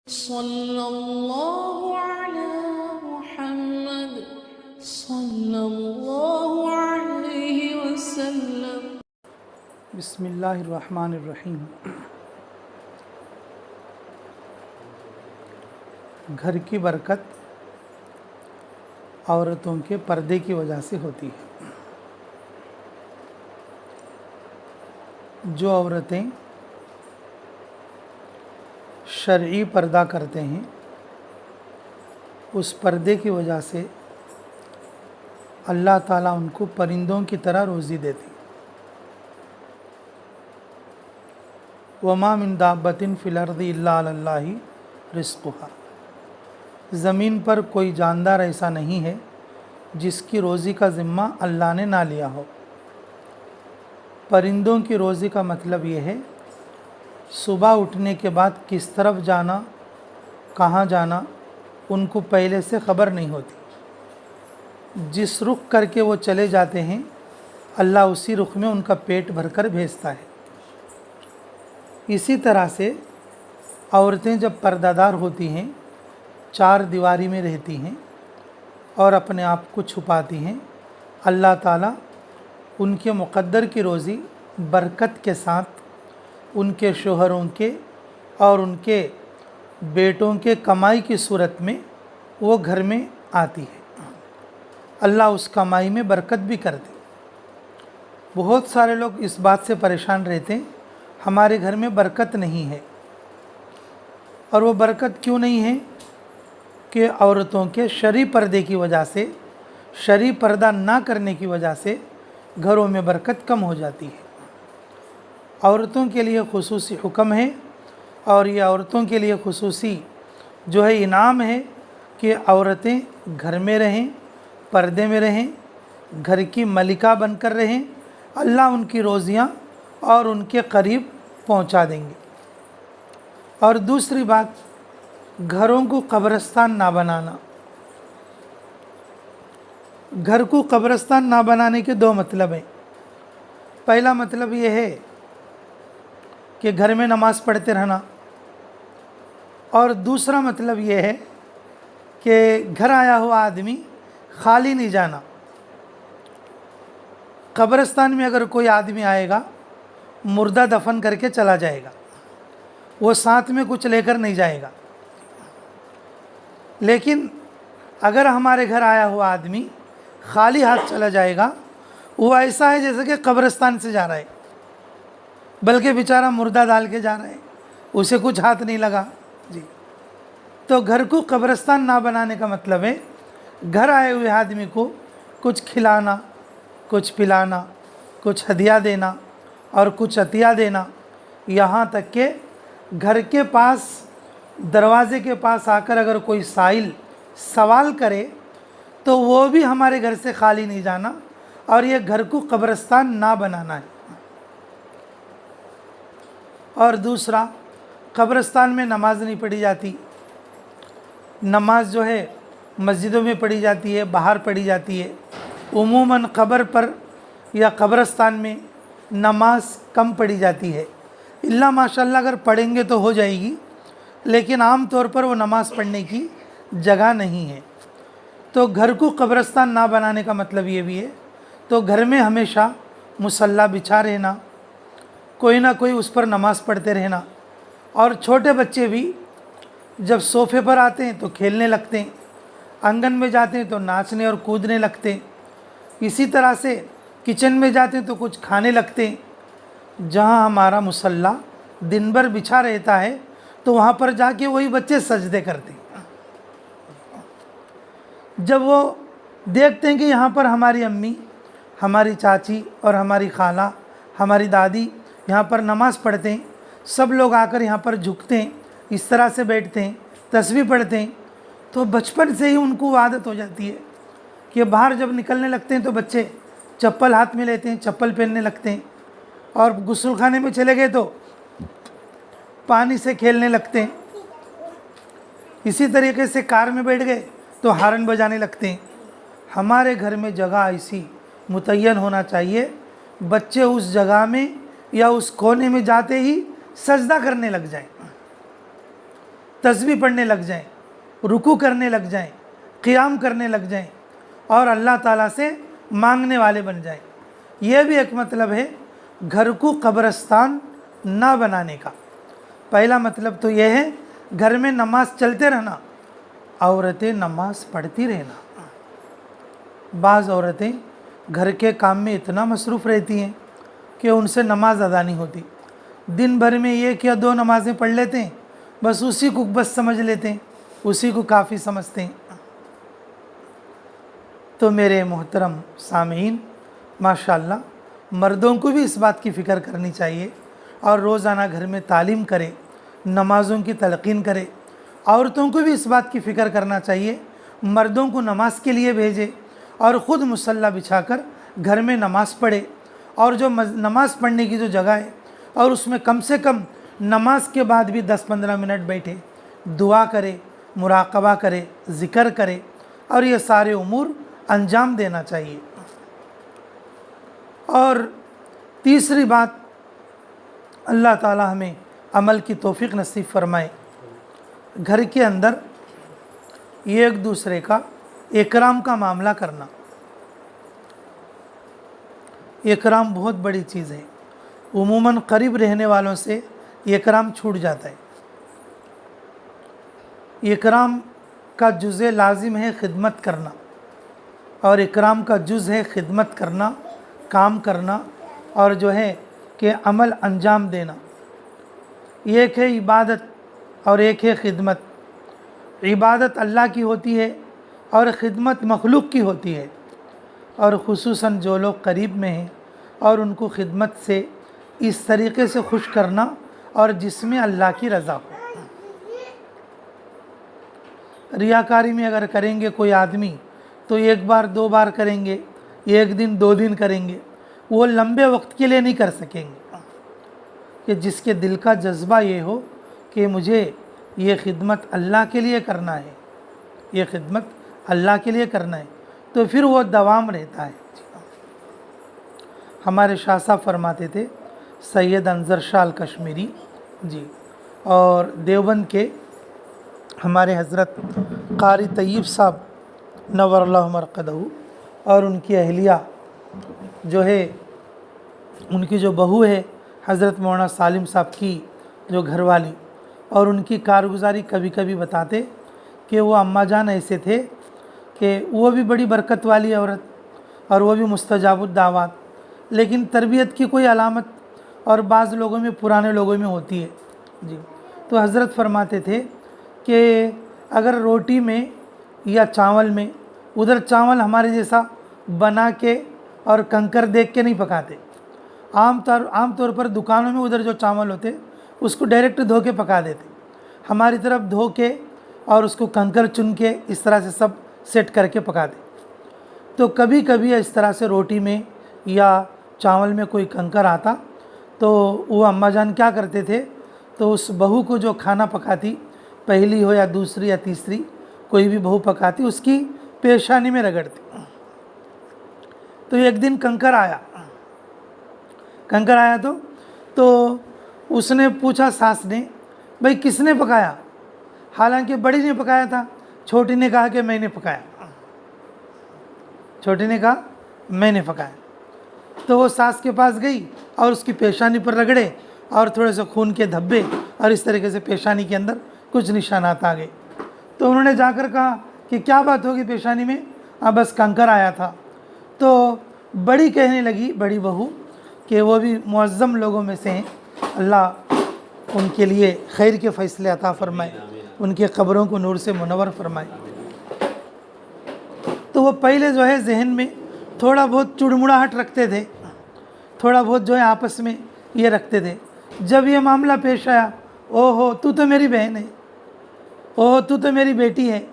सल्लल्लाहु अला मुहम्मद सल्लल्लाहु अलैहि वसल्लम। बिस्मिल्लाहिर्रहमानिर्रहीम। घर की बरकत औरतों के पर्दे की वजह से होती है। जो औरतें शरई पर्दा करते हैं उस पर्दे की वजह से अल्लाह ताला उनको परिंदों की तरह रोज़ी देती। वमा मिन दाब्बतिन फिल अर्दि इल्ला अलल्लाहि रिज़्क़ुहा। ज़मीन पर कोई जानदार ऐसा नहीं है जिसकी रोज़ी का ज़िम्मा अल्लाह ने ना लिया हो। परिंदों की रोज़ी का मतलब ये है सुबह उठने के बाद किस तरफ जाना, कहाँ जाना, उनको पहले से ख़बर नहीं होती। जिस रुख करके वो चले जाते हैं अल्लाह उसी रुख में उनका पेट भरकर भेजता है। इसी तरह से औरतें जब पर्दादार होती हैं, चार दीवारी में रहती हैं और अपने आप को छुपाती हैं, अल्लाह ताला उनके मुक़द्दर की रोज़ी बरकत के साथ उनके शोहरों के और उनके बेटों के कमाई की सूरत में वो घर में आती है। अल्लाह उस कमाई में बरकत भी करते। बहुत सारे लोग इस बात से परेशान रहते हैं हमारे घर में बरकत नहीं है। और वो बरकत क्यों नहीं है कि औरतों के शरई पर्दे की वजह से, शरई पर्दा ना करने की वजह से घरों में बरकत कम हो जाती है। औरतों के लिए खुसूसी हुक्म है और ये औरतों के लिए खुसूसी जो है इनाम है कि औरतें घर में रहें, पर्दे में रहें, घर की मलिका बनकर रहें। अल्लाह उनकी रोज़ियाँ और उनके करीब पहुँचा देंगे। और दूसरी बात, घरों को कब्रिस्तान ना बनाना। घर को कब्रिस्तान ना बनाने के दो मतलब हैं। पहला मतलब ये है कि घर में नमाज़ पढ़ते रहना, और दूसरा मतलब ये है कि घर आया हुआ आदमी खाली नहीं जाना। कब्रिस्तान में अगर कोई आदमी आएगा मुर्दा दफन करके चला जाएगा, वो साथ में कुछ लेकर नहीं जाएगा। लेकिन अगर हमारे घर आया हुआ आदमी खाली हाथ चला जाएगा, वो ऐसा है जैसे कि कब्रिस्तान से जा रहा है, बल्कि बेचारा मुर्दा डाल के जा रहा है, उसे कुछ हाथ नहीं लगा जी। तो घर को कब्रिस्तान ना बनाने का मतलब है घर आए हुए आदमी को कुछ खिलाना, कुछ पिलाना, कुछ हदिया देना और कुछ अतिया देना। यहाँ तक कि घर के पास, दरवाज़े के पास आकर अगर कोई साइल सवाल करे तो वो भी हमारे घर से खाली नहीं जाना, और ये घर को कब्रिस्तान ना बनाना है। और दूसरा, कब्रिस्तान में नमाज नहीं पढ़ी जाती। नमाज जो है मस्जिदों में पढ़ी जाती है, बाहर पढ़ी जाती है। उमूमन कब्र पर या कब्रिस्तान में नमाज कम पढ़ी जाती है। इल्ला माशाल्लाह अगर पढ़ेंगे तो हो जाएगी, लेकिन आम तौर पर वो नमाज़ पढ़ने की जगह नहीं है। तो घर को कब्रिस्तान ना बनाने का मतलब ये भी है, तो घर में हमेशा मुसल्ला बिछा रहना, कोई ना कोई उस पर नमाज़ पढ़ते रहना। और छोटे बच्चे भी जब सोफ़े पर आते हैं तो खेलने लगते हैं, आंगन में जाते हैं तो नाचने और कूदने लगते हैं, इसी तरह से किचन में जाते हैं तो कुछ खाने लगते हैं। जहाँ हमारा मुसल्ला दिन भर बिछा रहता है तो वहाँ पर जाके वही बच्चे सजदे करते हैं। जब वो देखते हैं कि यहाँ पर हमारी अम्मी, हमारी चाची और हमारी खाला, हमारी दादी यहाँ पर नमाज़ पढ़ते हैं, सब लोग आकर यहाँ पर झुकते हैं, इस तरह से बैठते हैं, तस्बीह पढ़ते हैं, तो बचपन से ही उनको आदत हो जाती है कि बाहर जब निकलने लगते हैं तो बच्चे चप्पल हाथ में लेते हैं, चप्पल पहनने लगते हैं, और गुस्ल खाने में चले गए तो पानी से खेलने लगते हैं। इसी तरीके से कार में बैठ गए तो हारन बजाने लगते हैं। हमारे घर में जगह ऐसी मुतय्यन होना चाहिए, बच्चे उस जगह में या उस कोने में जाते ही सजदा करने लग जाएं। तस्बीह पढ़ने लग जाएं, रुकू करने लग जाएं, क़ियाम करने लग जाएं और अल्लाह ताला से मांगने वाले बन जाएं। यह भी एक मतलब है घर को कब्रस्तान ना बनाने का। पहला मतलब तो यह है घर में नमाज चलते रहना, औरतें नमाज पढ़ती रहना। बाज़ औरतें घर के काम में इतना मसरूफ़ रहती हैं कि उनसे नमाज अदा नहीं होती। दिन भर में एक या दो नमाज़ें पढ़ लेते हैं, बस उसी को बस समझ लेते हैं, उसी को काफ़ी समझते हैं। तो मेरे मोहतरम सामीन, माशाअल्लाह मर्दों को भी इस बात की फ़िक्र करनी चाहिए और रोज़ाना घर में तालीम करे, नमाज़ों की तलक़ीन करे। औरतों को भी इस बात की फ़िक्र करना चाहिए, मर्दों को नमाज के लिए भेजे और ख़ुद मुसल्ला बिछाकर घर में नमाज़ पढ़े। और जो नमाज़ पढ़ने की जो जगह है और उसमें कम से कम नमाज के बाद भी 10-15 मिनट बैठे, दुआ करे, मुराक़बा करे, ज़िक्र करे और ये सारे उमूर अंजाम देना चाहिए। और तीसरी बात, अल्लाह ताला हमें अमल की तौफ़ीक़ नसीब फ़रमाए। घर के अंदर एक दूसरे का इकराम का मामला करना, इकराम बहुत बड़ी चीज़ है। उमूमन करीब रहने वालों से इकराम छूट जाता है। इकराम का जुज़े लाजिम है खिदमत करना और इकराम का जुज़ है खिदमत करना, काम करना और जो है कि अमल अंजाम देना। एक है इबादत और एक है खिदमत। इबादत अल्लाह की होती है और खिदमत मखलूक की होती है। और खुसूसन जो लोग करीब में हैं और उनको खिदमत से इस तरीक़े से खुश करना और जिसमें अल्लाह की रज़ा हो। रियाकारी में अगर करेंगे कोई आदमी तो एक बार दो बार करेंगे, एक दिन दो दिन करेंगे, वो लंबे वक्त के लिए नहीं कर सकेंगे। कि जिसके दिल का जज्बा ये हो कि मुझे ये खिदमत अल्लाह के लिए करना है, ये खिदमत अल्लाह के लिए करना है, तो फिर वो दवाम रहता है। हमारे शाह साहब फरमाते थे, सैयद अंज़र शाह अल कश्मीरी जी, और देवबंद के हमारे हज़रत कारी तय्यब साहब नव्वरल्लाहु मरक़दहू और उनकी अहलिया जो है, उनकी जो बहू है हज़रत मौलाना सालिम साहब की जो घरवाली, और उनकी कारगुजारी कभी कभी बताते कि वो अम्मा जान ऐसे थे कि वो भी बड़ी बरकत वाली औरत और वो भी मुस्तजाबुद दावात, लेकिन तरबियत की कोई अलामत और बाज़ लोगों में, पुराने लोगों में होती है जी। तो हज़रत फरमाते थे कि अगर रोटी में या चावल में, उधर चावल हमारे जैसा बना के और कंकर देख के नहीं पकाते, आम तौर पर दुकानों में उधर जो चावल होते उसको डायरेक्ट धो के पका देते। हमारी तरफ धो के और उसको कंकर चुन के इस तरह से सब सेट करके पकाते। तो कभी कभी इस तरह से रोटी में या चावल में कोई कंकर आता तो वो अम्मा जान क्या करते थे, तो उस बहू को जो खाना पकाती, पहली हो या दूसरी या तीसरी, कोई भी बहू पकाती, उसकी पेशानी में रगड़ती। तो एक दिन कंकर आया तो उसने पूछा सास ने, भाई किसने पकाया? हालांकि बड़ी ने पकाया था, छोटी ने कहा कि मैंने पकाया। छोटी ने कहा मैंने पकाया। तो वो सास के पास गई और उसकी पेशानी पर रगड़े और थोड़े से खून के धब्बे और इस तरीके से पेशानी के अंदर कुछ निशानात आ गए। तो उन्होंने जाकर कहा कि क्या बात होगी पेशानी में? बस कंकर आया था। तो बड़ी कहने लगी, बड़ी बहू, कि वो भी मुअज़्ज़म लोगों में से हैं, अल्लाह उनके लिए खैर के फ़ैसले अता फ़रमाए, उनके क़ब्रों को नूर से मुनव्वर फ़रमाए। तो वो पहले जो है जहन में थोड़ा बहुत चुड़मुड़ाहट रखते थे, थोड़ा बहुत जो है आपस में ये रखते थे। जब ये मामला पेश आया, ओहो तू तो मेरी बहन है, ओहो तू तो मेरी बेटी है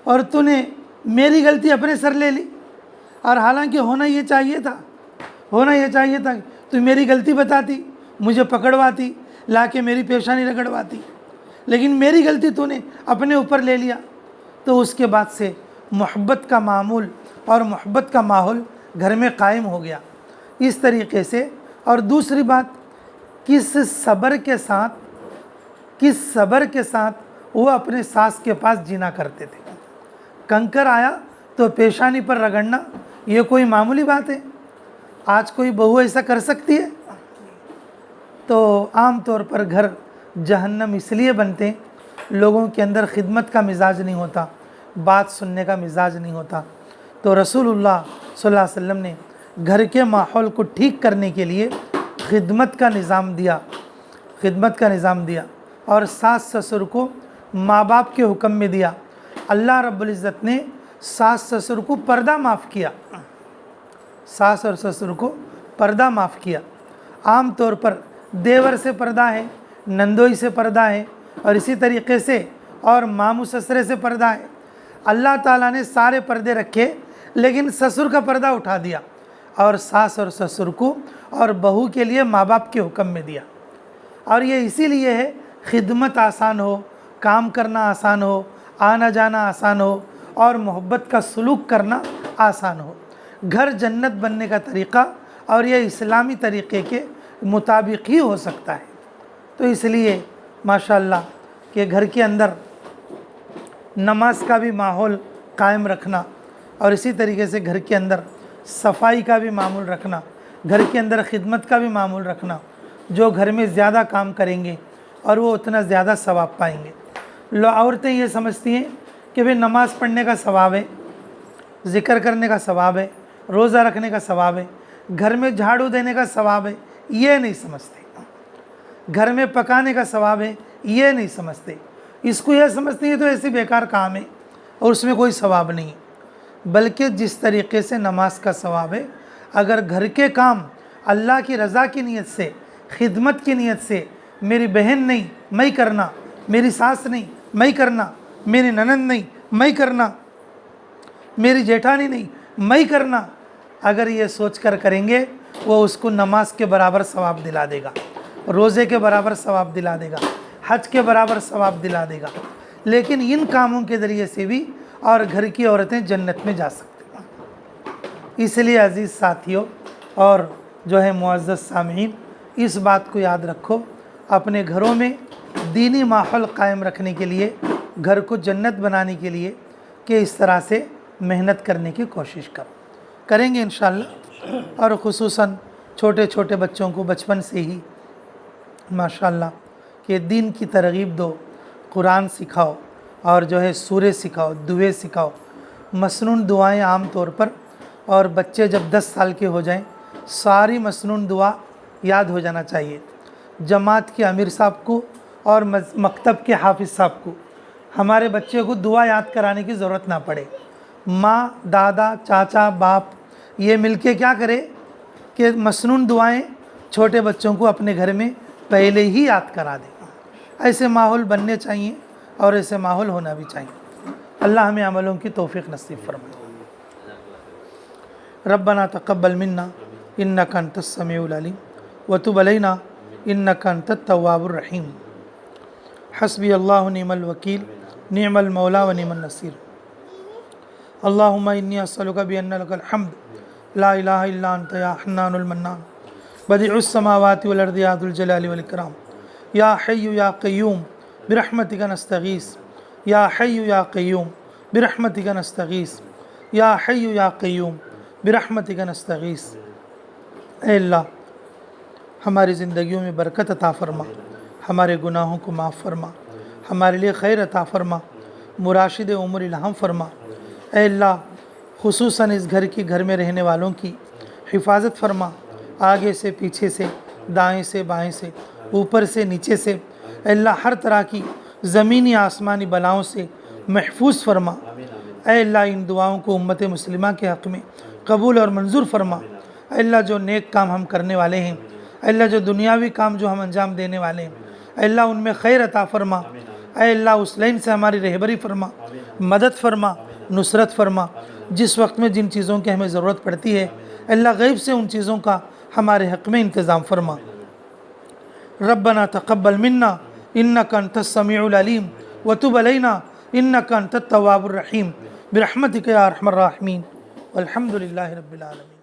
और तूने मेरी गलती अपने सर ले ली, और हालांकि होना ये चाहिए था तू मेरी गलती बताती, मुझे पकड़वाती, लाके मेरी पेशानी रगड़वाती, लेकिन मेरी गलती तूने अपने ऊपर ले लिया। तो उसके बाद से मोहब्बत का मामूल और मोहब्बत का माहौल घर में कायम हो गया इस तरीके से। और दूसरी बात, किस सब्र के साथ वो अपने सास के पास जीना करते थे। कंकर आया तो पेशानी पर रगड़ना ये कोई मामूली बात है? आज कोई बहू ऐसा कर सकती है? तो आम तौर पर घर जहन्नम इसलिए बनते हैं, लोगों के अंदर खिदमत का मिजाज नहीं होता, बात सुनने का मिजाज नहीं होता। तो रसूलुल्लाह सल्लल्लाहु अलैहि वसल्लम ने घर के माहौल को ठीक करने के लिए खिदमत का निज़ाम दिया और सास ससुर को माँ बाप के हुक्म में दिया। अल्लाह रब्बुल इज़्ज़त ने सास ससुर को पर्दा माफ़ किया, सास और ससुर को पर्दा माफ़ किया। आम तौर पर देवर से पर्दा है, नंदोई से पर्दा है और इसी तरीक़े से और मामू ससुरे से पर्दा है। अल्लाह ताला ने सारे पर्दे रखे लेकिन ससुर का पर्दा उठा दिया और सास और ससुर को और बहू के लिए माँ बाप के हुक्म में दिया। और ये इसीलिए है खिदमत आसान हो, काम करना आसान हो, आना जाना आसान हो और मोहब्बत का सलूक करना आसान हो। घर जन्नत बनने का तरीक़ा और ये इस्लामी तरीक़े के मुताबिक ही हो सकता है। तो इसलिए माशाअल्लाह कि घर के अंदर नमाज का भी माहौल कायम रखना और इसी तरीके से घर के अंदर सफाई का भी मामूल रखना, घर के अंदर खिदमत का भी मामूल रखना। जो घर में ज़्यादा काम करेंगे और वो उतना ज़्यादा सवाब पाएंगे। औरतें ये समझती हैं कि भाई नमाज़ पढ़ने का सवाब है, ज़िक्र करने का सवाब है, रोज़ा रखने का सवाब है, घर में झाड़ू देने का सवाब है, ये नहीं समझते। घर में पकाने का सवाब है, ये नहीं समझते। इसको यह समझती है तो ऐसी बेकार काम है और उसमें कोई सवाब नहीं। बल्कि जिस तरीक़े से नमाज का सवाब है, अगर घर के काम अल्लाह की रज़ा की नीयत से, खिदमत की नीयत से, मेरी बहन नहीं मैं करना, मेरी सास नहीं मैं करना, मेरी ननंद नहीं मैं करना, मेरी जेठानी नहीं मैं करना, अगर ये सोच कर करेंगे वो उसको नमाज के बराबर सवाब दिला देगा, रोज़े के बराबर सवाब दिला देगा, हज के बराबर सवाब दिला देगा। लेकिन इन कामों के ज़रिए से भी और घर की औरतें जन्नत में जा सकती हैं। इसलिए अज़ीज़ साथियों और जो है मुअज़्ज़ज़ सामीन, इस बात को याद रखो, अपने घरों में दीनी माहौल कायम रखने के लिए, घर को जन्नत बनाने के लिए कि इस तरह से मेहनत करने की कोशिश करेंगे इंशाअल्लाह। और ख़ुसूसन छोटे छोटे बच्चों को बचपन से ही माशाअल्लाह कि दीन की तरगीब दो, कुरान सिखाओ और जो है सूरे सिखाओ, दुए सिखाओ, मसनून दुआएं आम तौर पर। और बच्चे जब 10 साल के हो जाएं, सारी मसनून दुआ याद हो जाना चाहिए। जमात के अमीर साहब को और मकतब के हाफिज़ साहब को हमारे बच्चे को दुआ याद कराने की ज़रूरत ना पड़े। माँ, दादा, चाचा, बाप ये मिलके क्या करे कि मसनून दुआएं छोटे बच्चों को अपने घर में पहले ही याद करा दें। ऐसे माहौल बनने चाहिए और ऐसे माहौल होना भी चाहिए। अल्लाह हमें अमलों की तौफीक नसीब फरमाए। रब्बना तक़ब्बल मिन्ना इन्नका अंतस समीउल अलीम व तुब अलैना इन्नका अंतत तव्वाबुर रहीम। हस्बी अल्लाहु निअमल वकील निअमल मौला व निअमन नसीर। अल्लाहुम्मा इन्नी अस्अलुका बिअन्ना लकल हम्द ला इलाहा इल्ला अंता या हन्नानुल मन्नान बदीउस समावाति वल अर्दि या ज़ुल जलाली वल इकराम या हय्यु या क़य्यूम बिरहमतिका नस्तगीस या हय्यु या क़य्यूम बिरहमतिका नस्तगीस या हय्यु या क़य्यूम बिरहमतिका नस्तगीस। ऐ अल्लाह, हमारी ज़िंदगियों में बरकत अता फ़रमा, हमारे गुनाहों को माफ़ फ़रमा, हमारे लिए खैर अता फ़रमा, मुराशिद उम्र इल्हाम फ़रमा। ऐ अल्लाह, खुसूसन इस घर में रहने वालों की हिफाजत फ़रमा, आगे से पीछे से, दाएं से बाएं से, ऊपर से नीचे से। अल्लाह, हर तरह की ज़मीनी आसमानी बलाओं से महफूज फ़रमा। ऐ अल्लाह, इन दुआओं को उम्मत मुस्लिमा के हक़ में कबूल और मंजूर फ़रमा। अल्लाह, जो नेक काम हम करने वाले हैं, अल्लाह जो दुनियावी काम जो हम अंजाम देने वाले हैं, अल्लाह उनमें खैर अता फ़रमा। ऐ अल्लाह, उस लाइन से हमारी रहबरी फ़रमा, मदद फ़रमा, नुसरत फ़रमा। जिस वक्त में जिन चीज़ों की हमें ज़रूरत पड़ती है, अल्लाह गैब से उन चीज़ों का हमारे हक़ में इंतज़ाम फ़रमा। रब्बना तक़ब्बल मिन्ना इन्नका अंतस समीउल अलीम व तुब अलैना इन्नका अंतत तव्वाबुर रहीम बिरहमतिका या अरहमर राहिमीन वल्हम्दुलिल्लाहि रब्बिल आलमीन।